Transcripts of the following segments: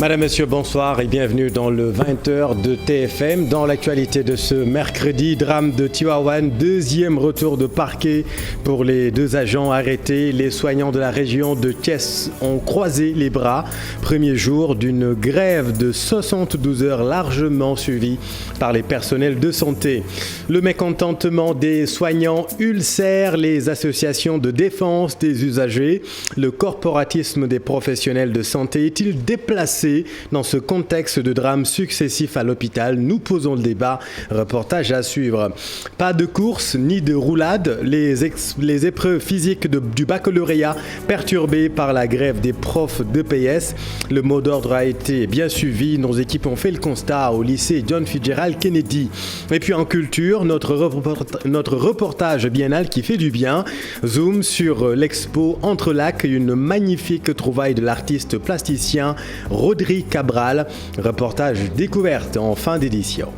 Madame, Monsieur, bonsoir et bienvenue dans le 20h de TFM. Dans l'actualité de ce mercredi, drame de Tivaouane, deuxième retour de parquet pour les deux agents arrêtés. Les soignants de la région de Thiès ont croisé les bras. Premier jour d'une grève de 72 heures largement suivie par les personnels de santé. Le mécontentement des soignants ulcère les associations de défense des usagers. Le corporatisme des professionnels de santé est-il déplacé dans ce contexte de drames successifs à l'hôpital? Nous posons le débat. Reportage à suivre. Pas de course ni de roulade. Les épreuves physiques du baccalauréat perturbées par la grève des profs d'EPS. Le mot d'ordre a été bien suivi. Nos équipes ont fait le constat au lycée John Fitzgerald Kennedy. Et puis en culture, notre reportage biennal qui fait du bien. Zoom sur l'expo Entre Lacs, une magnifique trouvaille de l'artiste plasticien Rodrigue Cabral, reportage découverte en fin d'édition.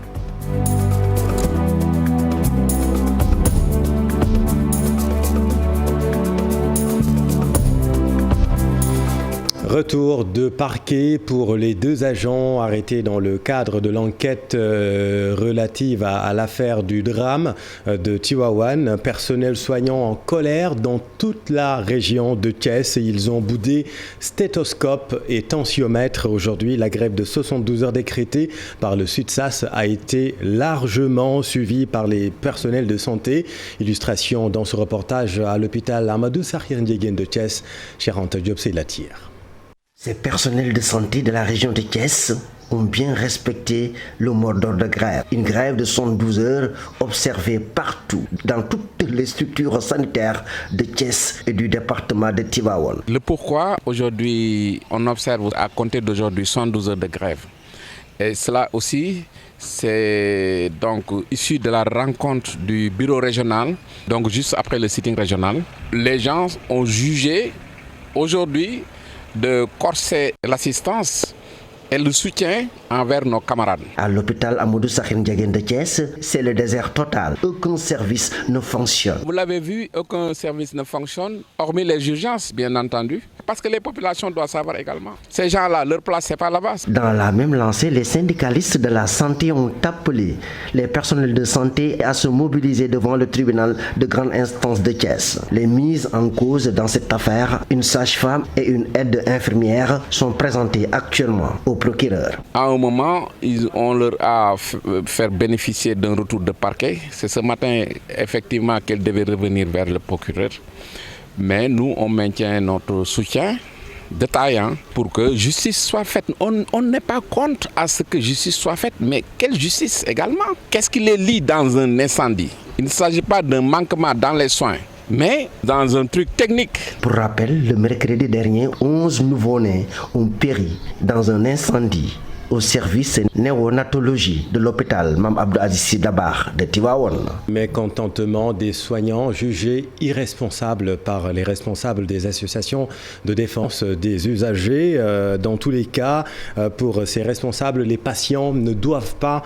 Retour de parquet pour les deux agents arrêtés dans le cadre de l'enquête relative à l'affaire du drame de Tivaouane. Personnel soignant en colère dans toute la région de Thiès. Ils ont boudé stéthoscope et tensiomètre. Aujourd'hui, la grève de 72 heures décrétée par le SUTSAS a été largement suivie par les personnels de santé. Illustration dans ce reportage à l'hôpital Amadou Sakhir Ndiéguène de Thiès. Anta Diop, c'est la tire. Ces personnels de santé de la région de Thiès ont bien respecté le mot d'ordre de grève. Une grève de 72 heures observée partout, dans toutes les structures sanitaires de Thiès et du département de Tivaouane. Le pourquoi, aujourd'hui, on observe à compter d'aujourd'hui 72 heures de grève. Et cela aussi, c'est donc issu de la rencontre du bureau régional, donc juste après le sitting régional. Les gens ont jugé aujourd'hui de corser l'assistance et le soutien envers nos camarades. À l'hôpital Amadou Sakhir Ndiéguène de Thiès, c'est le désert total. Aucun service ne fonctionne. Vous l'avez vu, aucun service ne fonctionne, hormis les urgences, bien entendu, parce que les populations doivent savoir également. Ces gens-là, leur place, c'est pas là-bas. Dans la même lancée, les syndicalistes de la santé ont appelé les personnels de santé à se mobiliser devant le tribunal de grande instance de Thiès. Les mises en cause dans cette affaire, une sage-femme et une aide infirmière sont présentées actuellement au procureur. À un moment, on leur a fait bénéficier d'un retour de parquet. C'est ce matin, effectivement, qu'elle devait revenir vers le procureur. Mais nous, on maintient notre soutien détaillant pour que justice soit faite. On n'est pas contre à ce que justice soit faite, mais quelle justice également? Qu'est-ce qui les lie dans un incendie? Il ne s'agit pas d'un manquement dans les soins, mais dans un truc technique. Pour rappel, le mercredi dernier, 11 nouveau-nés ont péri dans un incendie au service néonatologie de l'hôpital Mame Abdou Aziz Sy Dabakh de Tivaouane. Mécontentement des soignants jugés irresponsables par les responsables des associations de défense des usagers. Dans tous les cas, pour ces responsables, les patients ne doivent pas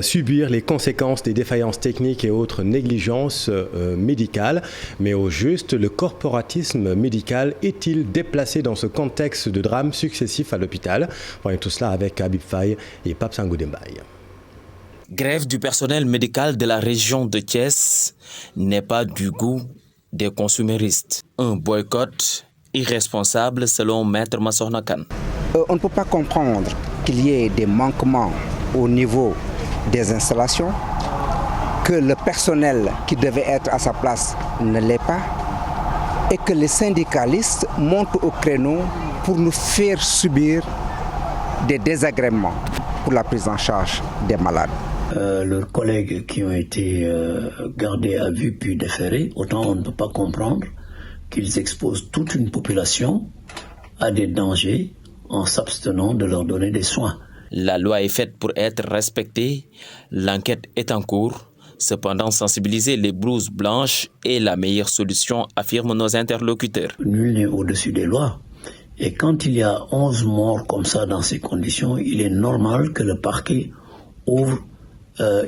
subir les conséquences des défaillances techniques et autres négligences médicales. Mais au juste, le corporatisme médical est-il déplacé dans ce contexte de drames successifs à l'hôpital? Voyons tout cela avec Habib Faye et Pape Sangou Dembaye. Grève du personnel médical de la région de Thiès n'est pas du goût des consuméristes. Un boycott irresponsable selon Maître Massokhna Kane. On ne peut pas comprendre qu'il y ait des manquements au niveau des installations, que le personnel qui devait être à sa place ne l'est pas et que les syndicalistes montent au créneau pour nous faire subir des désagréments pour la prise en charge des malades. Leurs collègues qui ont été gardés à vue puis déférés, autant on ne peut pas comprendre qu'ils exposent toute une population à des dangers en s'abstenant de leur donner des soins. La loi est faite pour être respectée, l'enquête est en cours. Cependant, sensibiliser les blouses blanches est la meilleure solution, affirment nos interlocuteurs. Nul n'est au-dessus des lois. Et quand il y a 11 morts comme ça dans ces conditions, il est normal que le parquet ouvre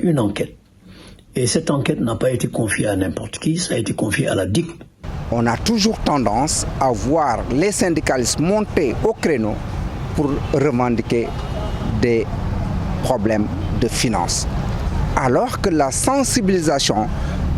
une enquête. Et cette enquête n'a pas été confiée à n'importe qui, ça a été confié à la DIC. On a toujours tendance à voir les syndicalistes monter au créneau pour revendiquer des problèmes de finances. Alors que la sensibilisation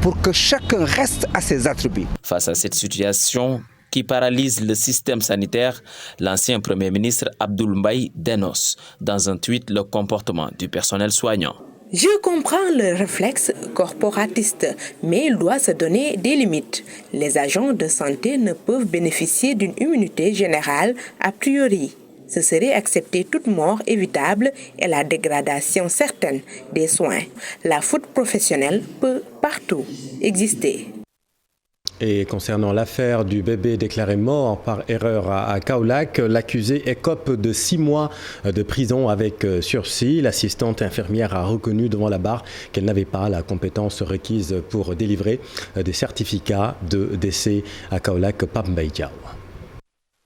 pour que chacun reste à ses attributs. Face à cette situation qui paralyse le système sanitaire, l'ancien Premier ministre Abdoul Mbaye dénonce dans un tweet le comportement du personnel soignant. Je comprends le réflexe corporatiste, mais il doit se donner des limites. Les agents de santé ne peuvent bénéficier d'une immunité générale a priori. Ce serait accepter toute mort évitable et la dégradation certaine des soins. La faute professionnelle peut partout exister. Et concernant l'affaire du bébé déclaré mort par erreur à Kaolack, l'accusé écope de 6 mois de prison avec sursis. L'assistante infirmière a reconnu devant la barre qu'elle n'avait pas la compétence requise pour délivrer des certificats de décès à Kaolack. Pape Mbaye Diaw.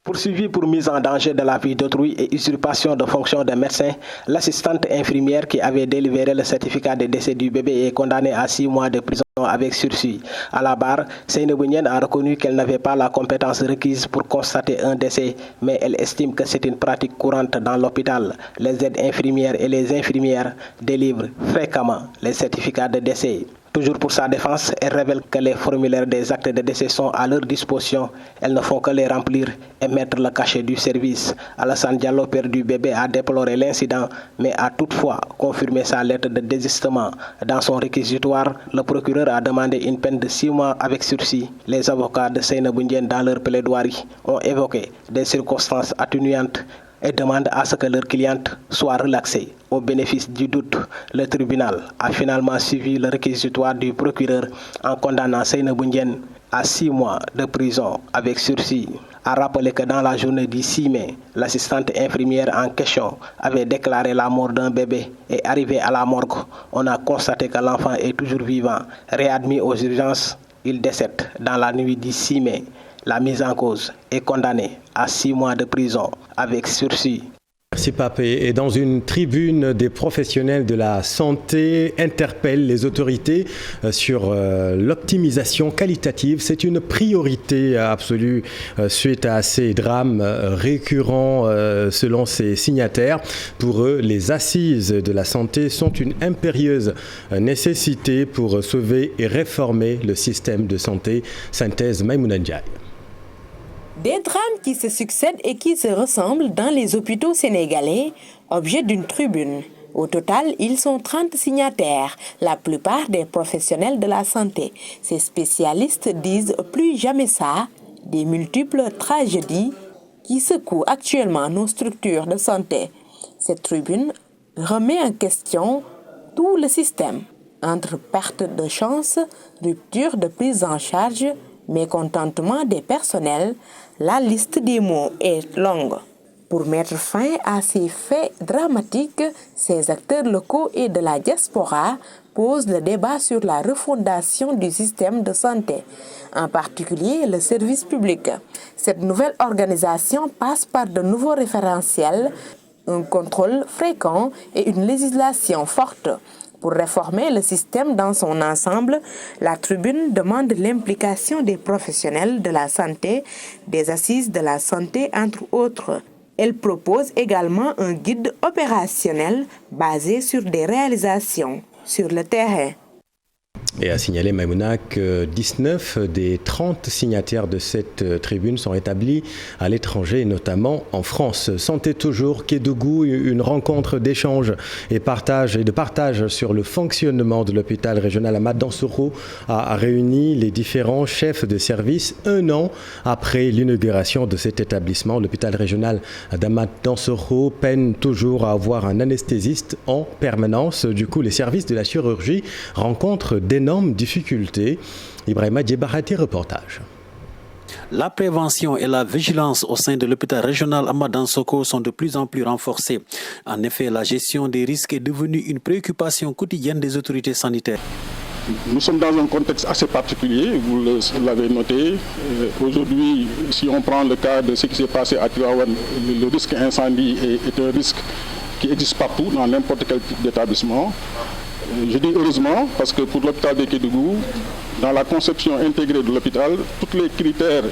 Poursuivi pour mise en danger de la vie d'autrui et usurpation de fonction de médecin, l'assistante infirmière qui avait délivré le certificat de décès du bébé est condamnée à 6 mois de prison avec sursis. À la barre, Seynabou Ndiène a reconnu qu'elle n'avait pas la compétence requise pour constater un décès, mais elle estime que c'est une pratique courante dans l'hôpital. Les aides infirmières et les infirmières délivrent fréquemment les certificats de décès. Toujours pour sa défense, elle révèle que les formulaires des actes de décès sont à leur disposition. Elles ne font que les remplir et mettre le cachet du service. Alassane Diallo, père du bébé, a déploré l'incident, mais a toutefois confirmé sa lettre de désistement. Dans son réquisitoire, le procureur a demandé une peine de 6 mois avec sursis. Les avocats de Seynabou Ndiène, dans leur plaidoirie, ont évoqué des circonstances atténuantes et demandent à ce que leur cliente soit relaxée. Au bénéfice du doute, le tribunal a finalement suivi le réquisitoire du procureur en condamnant Seynabou Ndiène à 6 mois de prison avec sursis. A rappelé que dans la journée du 6 mai, l'assistante infirmière en question avait déclaré la mort d'un bébé et arrivé à la morgue, on a constaté que l'enfant est toujours vivant. Réadmis aux urgences, il décède dans la nuit du 6 mai. La mise en cause est condamnée à 6 mois de prison avec sursis. Merci Pape. Et dans une tribune, des professionnels de la santé interpellent les autorités sur l'optimisation qualitative. C'est une priorité absolue suite à ces drames récurrents selon ces signataires. Pour eux, les assises de la santé sont une impérieuse nécessité pour sauver et réformer le système de santé. Synthèse Maïmouna Ndiaye. Des drames qui se succèdent et qui se ressemblent dans les hôpitaux sénégalais, objet d'une tribune. Au total, ils sont 30 signataires, la plupart des professionnels de la santé. Ces spécialistes disent plus jamais ça, des multiples tragédies qui secouent actuellement nos structures de santé. Cette tribune remet en question tout le système, entre perte de chance, rupture de prise en charge, mécontentement des personnels, la liste des mots est longue. Pour mettre fin à ces faits dramatiques, ces acteurs locaux et de la diaspora posent le débat sur la refondation du système de santé, en particulier le service public. Cette nouvelle organisation passe par de nouveaux référentiels, un contrôle fréquent et une législation forte. Pour réformer le système dans son ensemble, la tribune demande l'implication des professionnels de la santé, des assises de la santé, entre autres. Elle propose également un guide opérationnel basé sur des réalisations sur le terrain. Et à signaler, Maïmouna, que 19 des 30 signataires de cette tribune sont établis à l'étranger, notamment en France. Santé toujours, Kédougou, une rencontre d'échange et de partage sur le fonctionnement de l'hôpital régional Amath Dansokho a réuni les différents chefs de service 1 an après l'inauguration de cet établissement. L'hôpital régional d'Amath Dansokho peine toujours à avoir un anesthésiste en permanence. Du coup, les services de la chirurgie rencontrent d'énormes difficultés. Ibrahima Djebarati, reportage. La prévention et la vigilance au sein de l'hôpital régional Amath Dansokho sont de plus en plus renforcées. En effet, la gestion des risques est devenue une préoccupation quotidienne des autorités sanitaires. Nous sommes dans un contexte assez particulier, vous l'avez noté. Aujourd'hui, si on prend le cas de ce qui s'est passé à Tivaouane, le risque incendie est un risque qui existe partout, dans n'importe quel type d'établissement. Je dis heureusement parce que pour l'hôpital de Kédougou, dans la conception intégrée de l'hôpital, tous les critères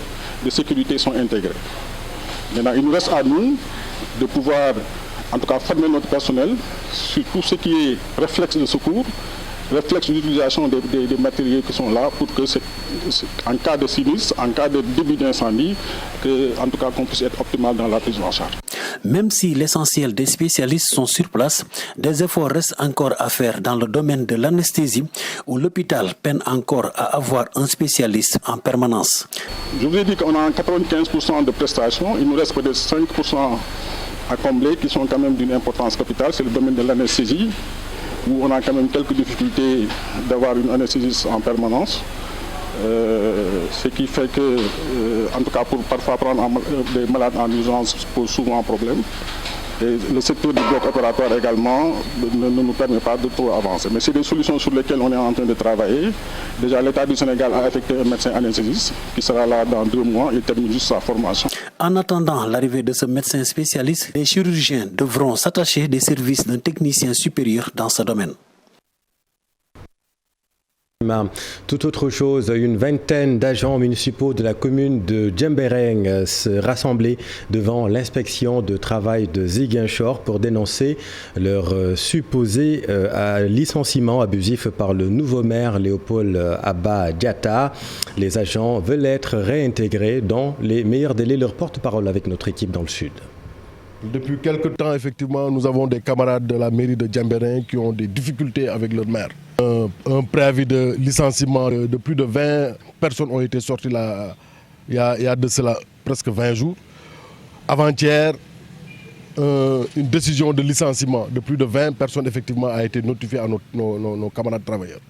de sécurité sont intégrés. Maintenant, il nous reste à nous de pouvoir en tout cas former notre personnel sur tout ce qui est réflexe de secours, réflexe d'utilisation des matériaux qui sont là pour que en cas de sinistre, en cas de début d'incendie, en tout cas qu'on puisse être optimal dans la prise en charge. Même si l'essentiel des spécialistes sont sur place, des efforts restent encore à faire dans le domaine de l'anesthésie où l'hôpital peine encore à avoir un spécialiste en permanence. Je vous ai dit qu'on a 95% de prestations, il nous reste peut-être 5% à combler qui sont quand même d'une importance capitale, c'est le domaine de l'anesthésie où on a quand même quelques difficultés d'avoir une anesthésiste en permanence. Ce qui fait que, en tout cas, pour parfois prendre des malades en urgence pose souvent un problème. Et le secteur du bloc opératoire également ne nous permet pas de trop avancer. Mais c'est des solutions sur lesquelles on est en train de travailler. Déjà, l'État du Sénégal a affecté un médecin anesthésiste qui sera là dans 2 mois. Il termine juste sa formation. En attendant l'arrivée de ce médecin spécialiste, les chirurgiens devront s'attacher des services d'un technicien supérieur dans ce domaine. Tout autre chose, une vingtaine d'agents municipaux de la commune de Djembereng se rassemblaient devant l'inspection de travail de Ziguinchor pour dénoncer leur supposé licenciement abusif par le nouveau maire Léopold Abba Diatta. Les agents veulent être réintégrés dans les meilleurs délais. Leur porte-parole avec notre équipe dans le sud. Depuis quelque temps, effectivement, nous avons des camarades de la mairie de Djembereng qui ont des difficultés avec leur maire. Un préavis de licenciement de plus de 20 personnes ont été sorties là, il y a de cela presque 20 jours. Avant-hier, une décision de licenciement de plus de 20 personnes effectivement a été notifiée à nos camarades travailleurs.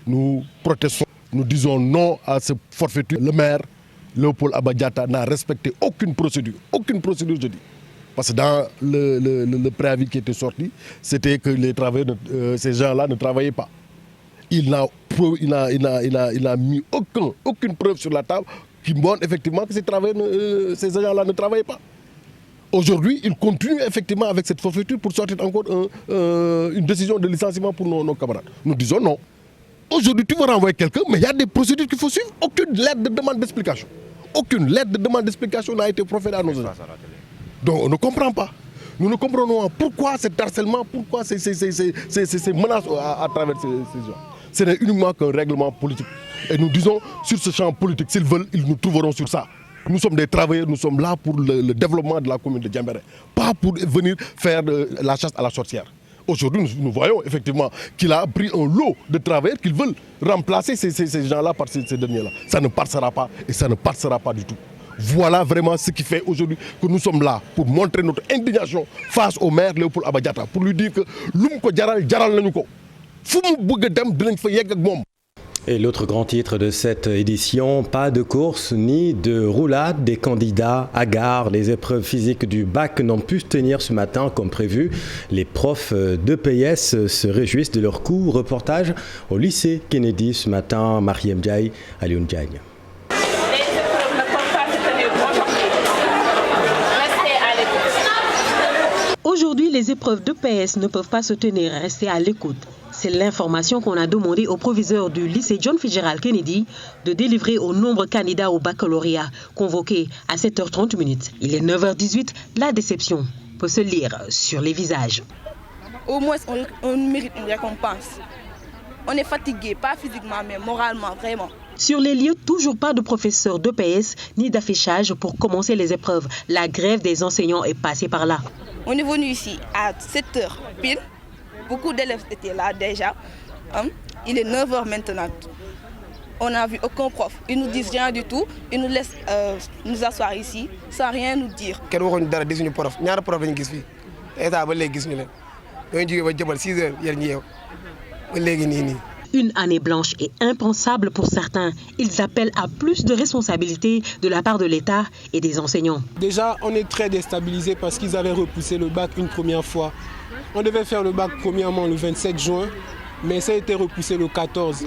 Nous protestons, nous disons non à ce forfaiture. Le maire, Léopold Abba Diatta, n'a respecté aucune procédure je dis. Parce que dans le préavis qui était sorti, c'était que les travailleurs, ces gens-là ne travaillaient pas. Il n'a mis aucune preuve sur la table qui montre effectivement que ces agents-là ne travaillaient pas. Aujourd'hui, il continue effectivement avec cette forfaiture pour sortir encore une décision de licenciement pour nos camarades. Nous disons non. Aujourd'hui, tu vas renvoyer quelqu'un, mais il y a des procédures qu'il faut suivre. Aucune lettre de demande d'explication. Aucune lettre de demande d'explication n'a été proférée à nos agents. Donc on ne comprend pas. Nous ne comprenons pas pourquoi cet harcèlement, pourquoi ces menaces à travers ces gens. Ce n'est uniquement qu'un règlement politique. Et nous disons, sur ce champ politique, s'ils veulent, ils nous trouveront sur ça. Nous sommes des travailleurs, nous sommes là pour le développement de la commune de Djembereng, pas pour venir faire la chasse à la sorcière. Aujourd'hui, nous voyons effectivement qu'il a pris un lot de travailleurs qu'ils veulent remplacer ces gens-là par ces derniers-là. Ça ne passera pas et ça ne passera pas du tout. Voilà vraiment ce qui fait aujourd'hui que nous sommes là pour montrer notre indignation face au maire Léopold Abba Diatta, pour lui dire que l'um ko jaral nañu ko fu mu bëgg dem dinañ fa yegg ak mom. Et l'autre grand titre de cette édition, pas de course ni de roulade. Des candidats hagards. Les épreuves physiques du bac n'ont pu se tenir ce matin comme prévu. Les profs d'EPS se réjouissent de leur coup. Reportage au lycée Kennedy ce matin. Mariem Diaye, Alioune Diagne. Aujourd'hui, les épreuves d'EPS ne peuvent pas se tenir, rester à l'écoute. C'est l'information qu'on a demandé au proviseur du lycée John Fitzgerald Kennedy de délivrer aux nombreux candidats au baccalauréat convoqués à 7h30. Il est 9h18, la déception peut se lire sur les visages. Au moins, on mérite une récompense. On est fatigué, pas physiquement, mais moralement, vraiment. Sur les lieux, toujours pas de professeurs d'EPS ni d'affichage pour commencer les épreuves. La grève des enseignants est passée par là. On est venu ici à 7h pile. Beaucoup d'élèves étaient là déjà. Il est 9h maintenant. On n'a vu aucun prof. Ils ne nous disent rien du tout. Ils nous laissent nous asseoir ici sans rien nous dire. Une année blanche est impensable pour certains. Ils appellent à plus de responsabilités de la part de l'État et des enseignants. Déjà, on est très déstabilisés parce qu'ils avaient repoussé le bac une première fois. On devait faire le bac premièrement le 27 juin, mais ça a été repoussé le 14.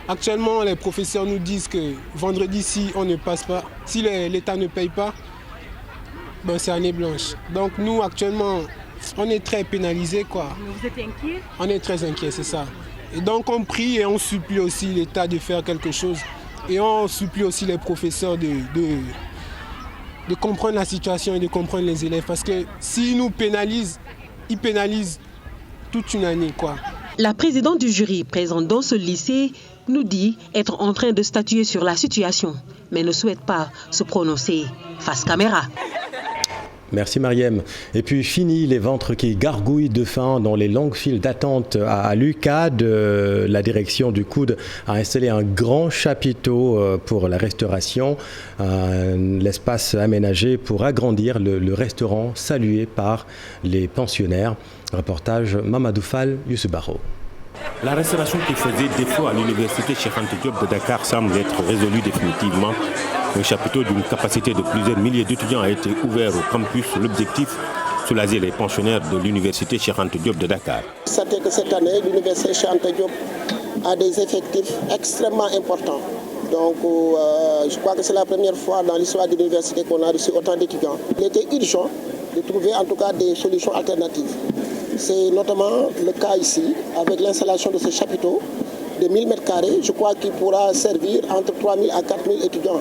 Actuellement, les professeurs nous disent que vendredi, si on ne passe pas, si l'État ne paye pas, ben c'est année blanche. Donc nous, actuellement, on est très pénalisés, quoi. Vous êtes inquiets? On est très inquiets, c'est ça. Et donc on prie et on supplie aussi l'État de faire quelque chose. Et on supplie aussi les professeurs de comprendre la situation et de comprendre les élèves. Parce que s'ils nous pénalisent, ils pénalisent toute une année, quoi. La présidente du jury présente dans ce lycée nous dit être en train de statuer sur la situation, mais ne souhaite pas se prononcer face caméra. Merci Mariem. Et puis fini les ventres qui gargouillent de faim dans les longues files d'attente à l'UCAD. La direction du COUD a installé un grand chapiteau pour la restauration, l'espace aménagé pour agrandir le restaurant salué par les pensionnaires. Reportage Mamadou Fall, Youssou Baro. La restauration qui faisait défaut à l'université Cheikh Anta Diop de Dakar semble être résolue définitivement. Un chapiteau d'une capacité de plusieurs milliers d'étudiants a été ouvert au campus. L'objectif, soulager les pensionnaires de l'université Cheikh Anta Diop de Dakar. Sachez que cette année, l'université Cheikh Anta Diop a des effectifs extrêmement importants. Donc, je crois que c'est la première fois dans l'histoire de l'université qu'on a reçu autant d'étudiants. Il était urgent de trouver en tout cas des solutions alternatives. C'est notamment le cas ici, avec l'installation de ce chapiteau de 1000 m², je crois qu'il pourra servir entre 3000 à 4000 étudiants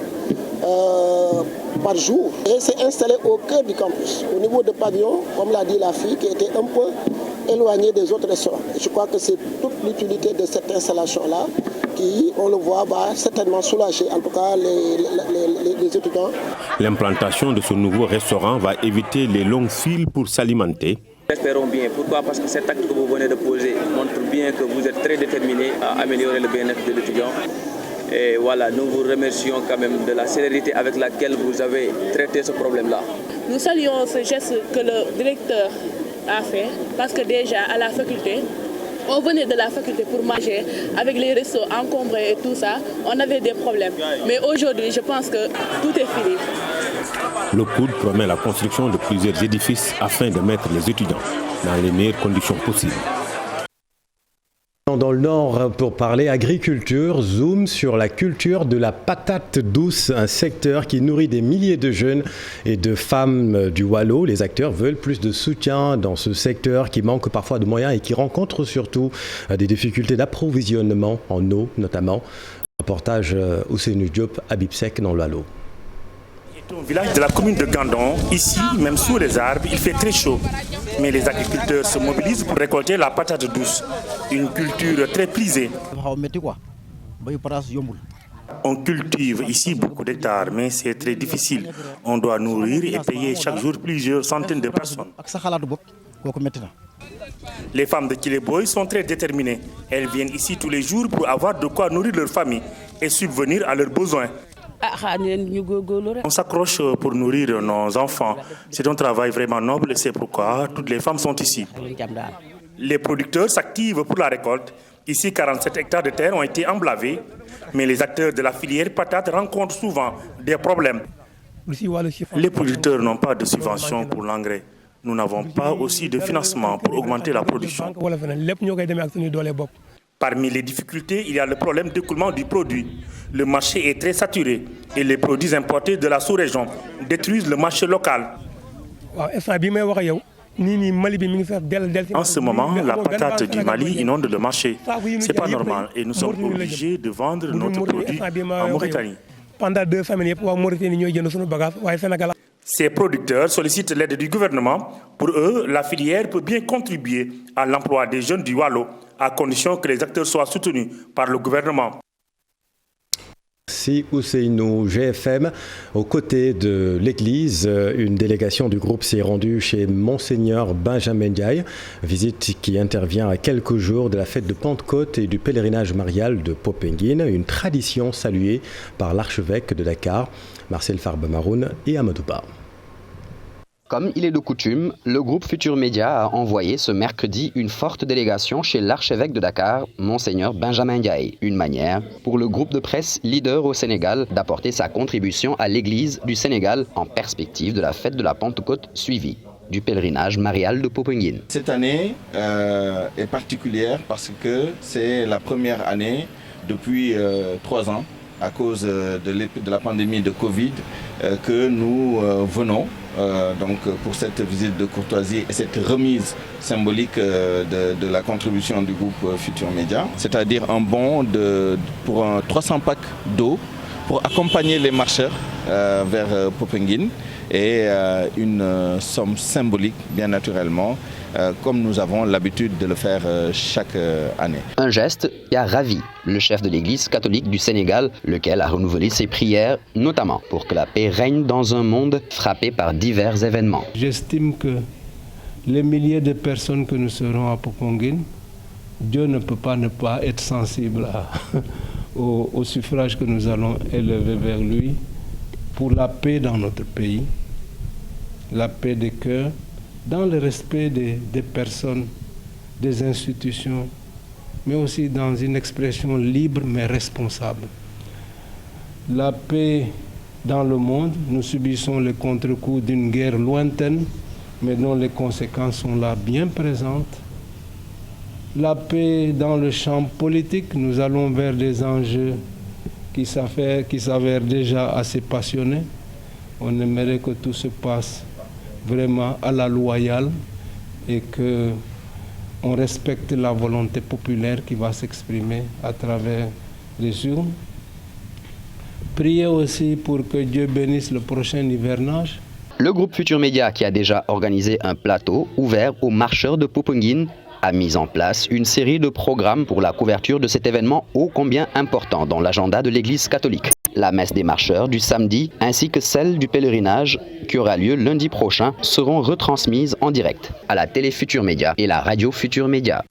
par jour. Et c'est installé au cœur du campus, au niveau de pavillon, comme l'a dit la fille, qui était un peu éloigné des autres restaurants. Je crois que c'est toute l'utilité de cette installation-là qui, on le voit, va certainement soulager en tout cas les étudiants. L'implantation de ce nouveau restaurant va éviter les longues files pour s'alimenter. Espérons bien. Pourquoi? Parce que cet acte que vous venez de poser montre bien que vous êtes très déterminé à améliorer le bien-être de l'étudiant. Et voilà, nous vous remercions quand même de la célérité avec laquelle vous avez traité ce problème-là. Nous saluons ce geste que le directeur a fait parce que déjà à la faculté, on venait de la faculté pour manger avec les restos encombrés et tout ça, on avait des problèmes. Mais aujourd'hui, je pense que tout est fini. Le COUD promet la construction de plusieurs édifices afin de mettre les étudiants dans les meilleures conditions possibles. Dans le Nord, pour parler agriculture, zoom sur la culture de la patate douce, un secteur qui nourrit des milliers de jeunes et de femmes du Waalo. Les acteurs veulent plus de soutien dans ce secteur qui manque parfois de moyens et qui rencontre surtout des difficultés d'approvisionnement en eau notamment. Reportage Ousseynou Diop, Abibsek dans le Waalo. Au village de la commune de Gandon, ici, même sous les arbres, il fait très chaud. Mais les agriculteurs se mobilisent pour récolter la patate douce, une culture très prisée. On cultive ici beaucoup d'hectares, mais c'est très difficile. On doit nourrir et payer chaque jour plusieurs centaines de personnes. Les femmes de Kileboy sont très déterminées. Elles viennent ici tous les jours pour avoir de quoi nourrir leur famille et subvenir à leurs besoins. On s'accroche pour nourrir nos enfants. C'est un travail vraiment noble et c'est pourquoi toutes les femmes sont ici. Les producteurs s'activent pour la récolte. Ici, 47 hectares de terre ont été emblavés, mais les acteurs de la filière patate rencontrent souvent des problèmes. Les producteurs n'ont pas de subvention pour l'engrais. Nous n'avons pas aussi de financement pour augmenter la production. Parmi les difficultés, il y a le problème d'écoulement du produit. Le marché est très saturé et les produits importés de la sous-région détruisent le marché local. En ce moment, la patate du Mali inonde le marché. Ce n'est pas normal et nous sommes obligés de vendre notre produit en Mauritanie. Ces producteurs sollicitent l'aide du gouvernement. Pour eux, la filière peut bien contribuer à l'emploi des jeunes du Waalo, à condition que les acteurs soient soutenus par le gouvernement. Merci Ousseynou. GFM, aux côtés de l'église, une délégation du groupe s'est rendue chez Monseigneur Benjamin Ndiaye, visite qui intervient à quelques jours de la fête de Pentecôte et du pèlerinage marial de Popenguine, une tradition saluée par l'archevêque de Dakar, Marcel Farba Maroun et Amadouba. Comme il est de coutume, le groupe Futur Média a envoyé ce mercredi une forte délégation chez l'archevêque de Dakar, Monseigneur Benjamin Ndiaye. Une manière pour le groupe de presse leader au Sénégal d'apporter sa contribution à l'Église du Sénégal en perspective de la fête de la Pentecôte suivie du pèlerinage marial de Popenguine. Cette année est particulière parce que c'est la première année depuis 3 ans à cause de la pandémie de Covid que nous venons donc pour cette visite de courtoisie et cette remise symbolique de la contribution du groupe Futur Média, c'est-à-dire un bon pour 300 packs d'eau pour accompagner les marcheurs vers Popenguine et une somme symbolique, bien naturellement, comme nous avons l'habitude de le faire chaque année. Un geste qui a ravi le chef de l'Église catholique du Sénégal, lequel a renouvelé ses prières, notamment pour que la paix règne dans un monde frappé par divers événements. J'estime que les milliers de personnes que nous serons à Popenguine, Dieu ne peut pas ne pas être sensible au suffrage que nous allons élever vers lui pour la paix dans notre pays, la paix des cœurs, dans le respect des personnes, des institutions, mais aussi dans une expression libre mais responsable. La paix dans le monde, nous subissons le contre-coup d'une guerre lointaine, mais dont les conséquences sont là bien présentes. La paix dans le champ politique, nous allons vers des enjeux qui s'avèrent déjà assez passionnés. On aimerait que tout se passe vraiment à la loyale et qu'on respecte la volonté populaire qui va s'exprimer à travers les urnes. Priez aussi pour que Dieu bénisse le prochain hivernage. Le groupe Futur Média, qui a déjà organisé un plateau ouvert aux marcheurs de Popenguine, a mis en place une série de programmes pour la couverture de cet événement ô combien important dans l'agenda de l'Église catholique. La messe des marcheurs du samedi ainsi que celle du pèlerinage qui aura lieu lundi prochain seront retransmises en direct à la télé Futur Média et la radio Futur Média.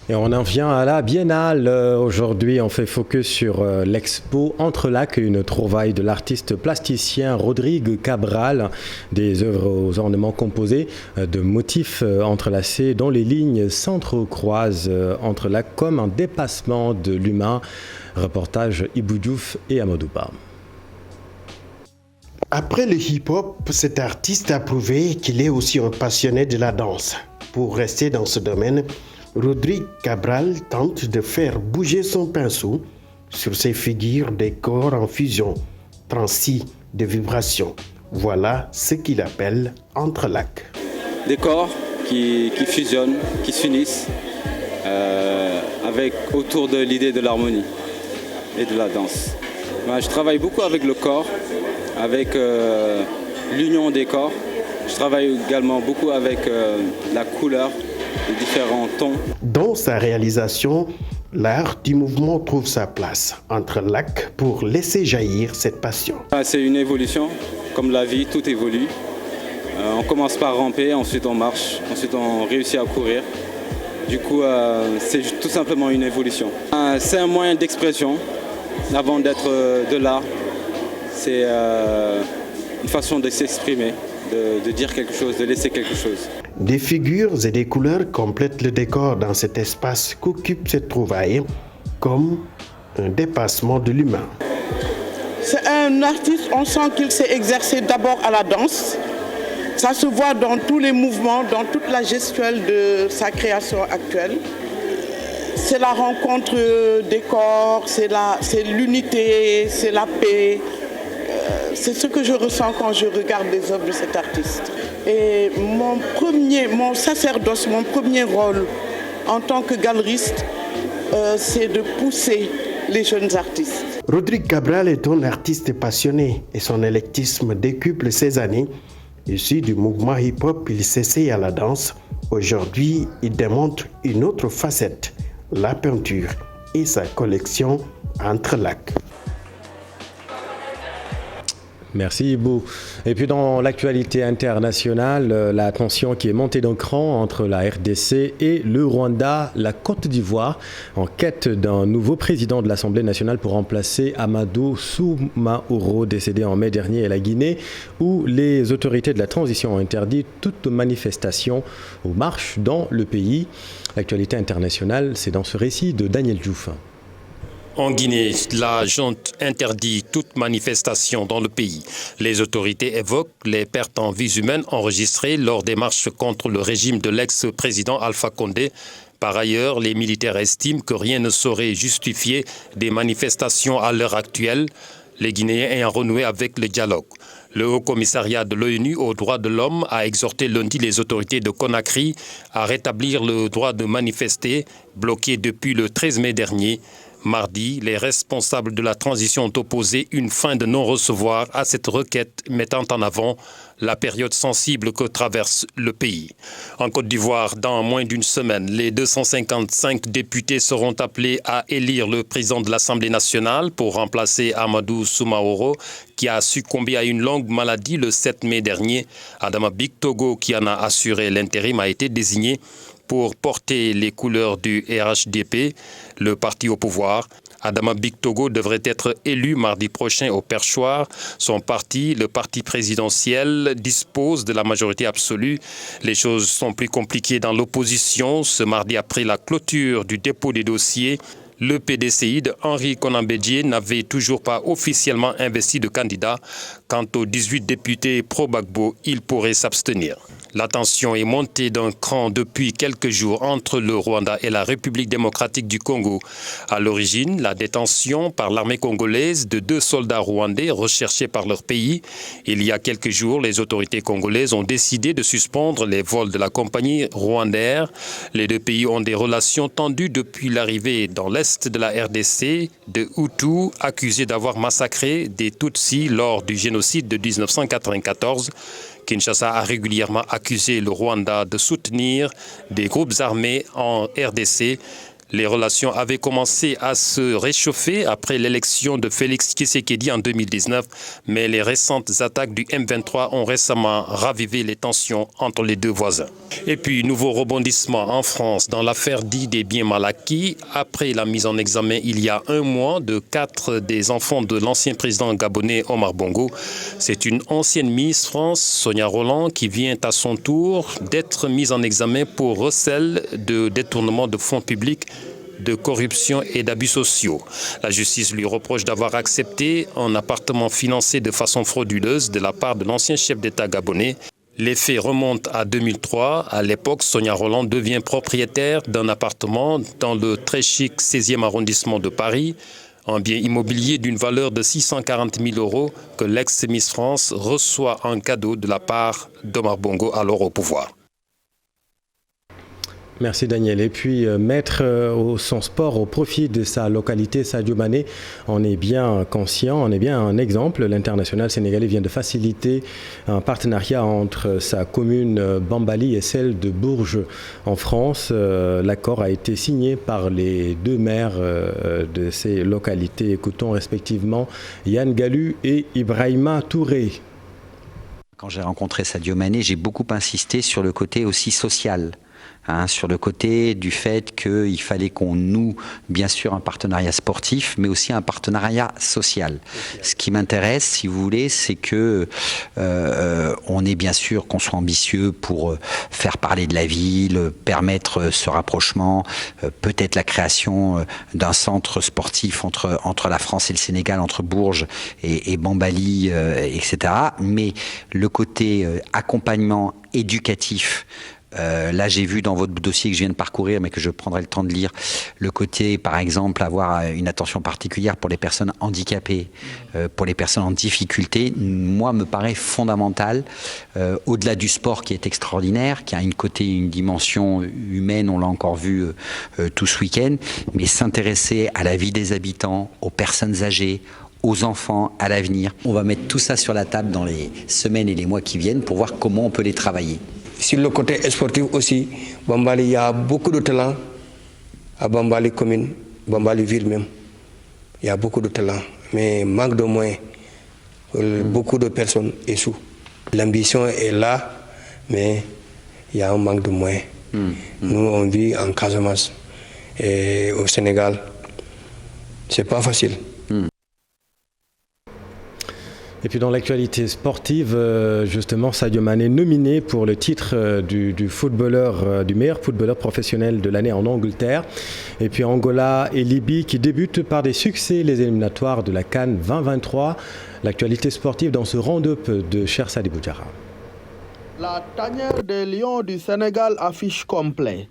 Et on en vient à la Biennale. Aujourd'hui, on fait focus sur l'expo Entrelacs, une trouvaille de l'artiste plasticien Rodrigue Cabral, des œuvres aux ornements composés de motifs entrelacés dont les lignes s'entrecroisent Entrelacs comme un dépassement de l'humain. Reportage Ibou Diouf et Amadou Ba. Après le hip-hop, cet artiste a prouvé qu'il est aussi un passionné de la danse. Pour rester dans ce domaine, Rodrigue Cabral tente de faire bouger son pinceau sur ces figures des corps en fusion, transis de vibrations. Voilà ce qu'il appelle Entrelacs. Des corps qui fusionnent, qui s'unissent autour de l'idée de l'harmonie et de la danse. Je travaille beaucoup avec le corps, avec l'union des corps. Je travaille également beaucoup avec la couleur, les différents tons. Dans sa réalisation, l'art du mouvement trouve sa place, Entrelacs, pour laisser jaillir cette passion. C'est une évolution, comme la vie, tout évolue. On commence par ramper, ensuite on marche, ensuite on réussit à courir. Du coup, c'est tout simplement une évolution. C'est un moyen d'expression avant d'être de l'art. C'est une façon de s'exprimer, de dire quelque chose, de laisser quelque chose. Des figures et des couleurs complètent le décor dans cet espace qu'occupe cette trouvaille, comme un dépassement de l'humain. C'est un artiste, on sent qu'il s'est exercé d'abord à la danse. Ça se voit dans tous les mouvements, dans toute la gestuelle de sa création actuelle. C'est la rencontre des corps, c'est l'unité, c'est la paix. C'est ce que je ressens quand je regarde les œuvres de cet artiste. Et mon sacerdoce, mon premier rôle en tant que galeriste, c'est de pousser les jeunes artistes. Rodrigue Cabral est un artiste passionné et son éclectisme décuple ses années. Issu du mouvement hip-hop, il s'essaye à la danse. Aujourd'hui, il démontre une autre facette, la peinture et sa collection Entrelacs. Merci Ibou. Et puis dans l'actualité internationale, la tension qui est montée d'un cran entre la RDC et le Rwanda, la Côte d'Ivoire, en quête d'un nouveau président de l'Assemblée nationale pour remplacer Amadou Soumaoro, décédé en mai dernier, et la Guinée, où les autorités de la transition ont interdit toute manifestation ou marche dans le pays. L'actualité internationale, c'est dans ce récit de Daniel Diouf. En Guinée, la junte interdit toute manifestation dans le pays. Les autorités évoquent les pertes en vies humaines enregistrées lors des marches contre le régime de l'ex-président Alpha Condé. Par ailleurs, les militaires estiment que rien ne saurait justifier des manifestations à l'heure actuelle, les Guinéens ayant renoué avec le dialogue. Le Haut-Commissariat de l'ONU aux droits de l'homme a exhorté lundi les autorités de Conakry à rétablir le droit de manifester, bloqué depuis le 13 mai dernier. Mardi, les responsables de la transition ont opposé une fin de non-recevoir à cette requête mettant en avant la période sensible que traverse le pays. En Côte d'Ivoire, dans moins d'une semaine, les 255 députés seront appelés à élire le président de l'Assemblée nationale pour remplacer Amadou Soumaoro, qui a succombé à une longue maladie le 7 mai dernier. Adama Bictogo, qui en a assuré l'intérim, a été désigné pour porter les couleurs du RHDP, le parti au pouvoir. Adama Bictogo devrait être élu mardi prochain au perchoir. Son parti, le parti présidentiel, dispose de la majorité absolue. Les choses sont plus compliquées dans l'opposition. Ce mardi, après la clôture du dépôt des dossiers, le PDCI de Henri Konan Bédié n'avait toujours pas officiellement investi de candidat. Quant aux 18 députés pro-Gbagbo, ils pourraient s'abstenir. La tension est montée d'un cran depuis quelques jours entre le Rwanda et la République démocratique du Congo. À l'origine, la détention par l'armée congolaise de 2 soldats rwandais recherchés par leur pays. Il y a quelques jours, les autorités congolaises ont décidé de suspendre les vols de la compagnie Rwandair. Les deux pays ont des relations tendues depuis l'arrivée dans l'est de la RDC de Hutus accusés d'avoir massacré des Tutsis lors du génocide de 1994. Kinshasa a régulièrement accusé le Rwanda de soutenir des groupes armés en RDC. Les relations avaient commencé à se réchauffer après l'élection de Félix Tshisekedi en 2019, mais les récentes attaques du M23 ont récemment ravivé les tensions entre les deux voisins. Et puis, nouveau rebondissement en France dans l'affaire dite des biens mal acquis. Après la mise en examen il y a un mois de 4 des enfants de l'ancien président gabonais Omar Bongo, c'est une ancienne Miss France, Sonia Rolland, qui vient à son tour d'être mise en examen pour recel de détournement de fonds publics, de corruption et d'abus sociaux. La justice lui reproche d'avoir accepté un appartement financé de façon frauduleuse de la part de l'ancien chef d'État gabonais. Les faits remontent à 2003. À l'époque, Sonia Rolland devient propriétaire d'un appartement dans le très chic 16e arrondissement de Paris, un bien immobilier d'une valeur de 640 000 € que l'ex-Miss France reçoit en cadeau de la part d'Omar Bongo, alors au pouvoir. Merci Daniel. Et puis mettre son sport au profit de sa localité, Sadio Mané, on est bien conscient, on est bien un exemple. L'international sénégalais vient de faciliter un partenariat entre sa commune Bambali et celle de Bourges en France. L'accord a été signé par les deux maires de ces localités. Écoutons respectivement Yann Galu et Ibrahima Touré. Quand j'ai rencontré Sadio Mané, j'ai beaucoup insisté sur le côté aussi social. Sur le côté du fait qu'il fallait qu'on noue bien sûr un partenariat sportif, mais aussi un partenariat social. Ce qui m'intéresse, si vous voulez, c'est que on est bien sûr qu'on soit ambitieux pour faire parler de la ville, permettre ce rapprochement, peut-être la création d'un centre sportif entre la France et le Sénégal, entre Bourges et Bambali, etc. Mais le côté accompagnement éducatif, là, j'ai vu dans votre dossier que je viens de parcourir, mais que je prendrai le temps de lire, le côté, par exemple, avoir une attention particulière pour les personnes handicapées, pour les personnes en difficulté, moi, me paraît fondamental, au-delà du sport qui est extraordinaire, qui a une dimension humaine, on l'a encore vu tout ce week-end, mais s'intéresser à la vie des habitants, aux personnes âgées, aux enfants, à l'avenir. On va mettre tout ça sur la table dans les semaines et les mois qui viennent pour voir comment on peut les travailler. Sur le côté sportif aussi, Bambali, il y a beaucoup de talent à Bambali commune, Bambali ville même. Il y a beaucoup de talent, mais manque de moyens. Beaucoup de personnes échouent. L'ambition est là, mais il y a un manque de moyens. Nous, on vit en Casamance et au Sénégal. C'est pas facile. Et puis dans l'actualité sportive, justement, Sadio Mané nominé pour le titre du meilleur footballeur professionnel de l'année en Angleterre. Et puis Angola et Libye qui débutent par des succès les éliminatoires de la CAN 2023. L'actualité sportive dans ce round-up de Cher Sadi Boudjara. La tanière des Lions du Sénégal affiche complet.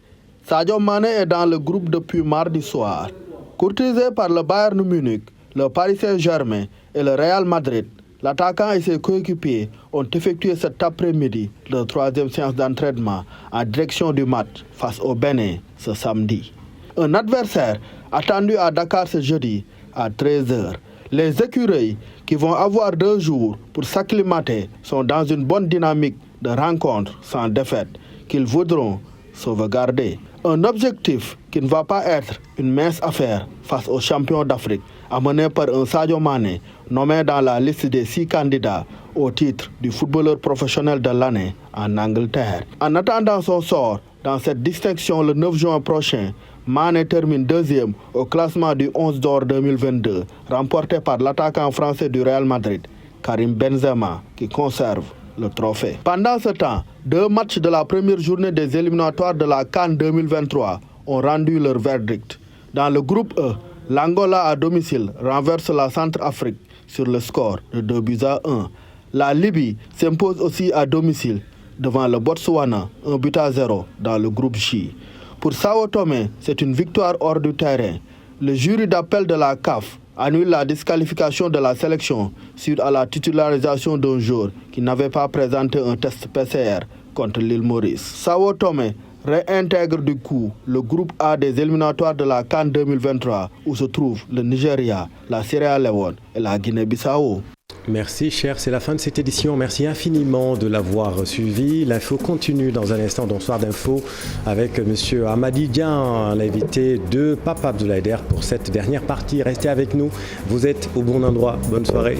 Sadio Mané est dans le groupe depuis mardi soir. Courtisé par le Bayern Munich, le Paris Saint-Germain et le Real Madrid, l'attaquant et ses coéquipiers ont effectué cet après-midi leur troisième séance d'entraînement en direction du match face au Bénin ce samedi. Un adversaire attendu à Dakar ce jeudi à 13h. Les écureuils qui vont avoir 2 jours pour s'acclimater sont dans une bonne dynamique de rencontre sans défaite qu'ils voudront sauvegarder. Un objectif qui ne va pas être une mince affaire face aux champions d'Afrique, amené par un Sadio Mané nommé dans la liste des 6 candidats au titre du footballeur professionnel de l'année en Angleterre. En attendant son sort dans cette distinction le 9 juin prochain, Mané termine 2e au classement du 11 d'or 2022, remporté par l'attaquant français du Real Madrid, Karim Benzema, qui conserve le trophée. Pendant ce temps, 2 matchs de la première journée des éliminatoires de la CAN 2023 ont rendu leur verdict. Dans le groupe E, l'Angola à domicile renverse la Centrafrique sur le score de 2-1. La Libye s'impose aussi à domicile devant le Botswana 1-0 dans le groupe J. Pour Sao Tomé, c'est une victoire hors du terrain. Le jury d'appel de la CAF annule la disqualification de la sélection suite à la titularisation d'un joueur qui n'avait pas présenté un test PCR contre l'île Maurice. Sao Tomé réintègre du coup le groupe A des éliminatoires de la CAN 2023 où se trouvent le Nigeria, la Sierra Leone et la Guinée-Bissau. Merci cher, c'est la fin de cette édition. Merci infiniment de l'avoir suivi. L'info continue dans un instant dans Soir d'Info avec monsieur Hamadi Dian, l'invité de Pape Abdoulaye Der pour cette dernière partie. Restez avec nous, vous êtes au bon endroit. Bonne soirée.